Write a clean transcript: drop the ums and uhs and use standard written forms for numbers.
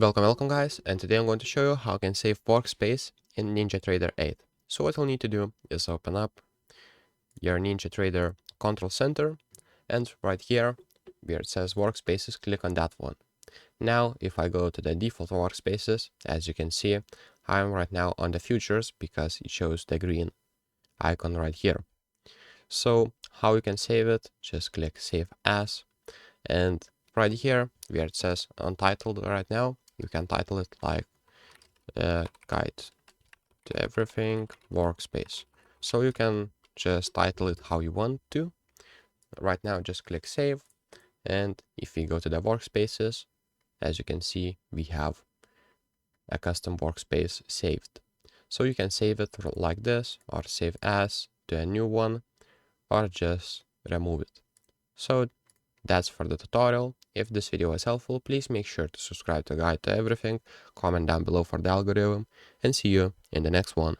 Welcome guys, and today I'm going to show you how you can save workspace in NinjaTrader 8. So what you'll need to do is open up your NinjaTrader control center, and right here where it says workspaces, click on that one. Now if I go to the default workspaces, as you can see, I'm right now on the futures because it shows the green icon right here. So how you can save it, just click save as, and right here where it says untitled right now, you can title it like guide to everything workspace. So you can just title it how you want to. Right now just click save, and if we go to the workspaces, as you can see we have a custom workspace saved. So you can save it like this, or save as to a new one, or just remove it. So that's for the tutorial. If this video was helpful, please make sure to subscribe to Guide to Everything, comment down below for the algorithm, and see you in the next one.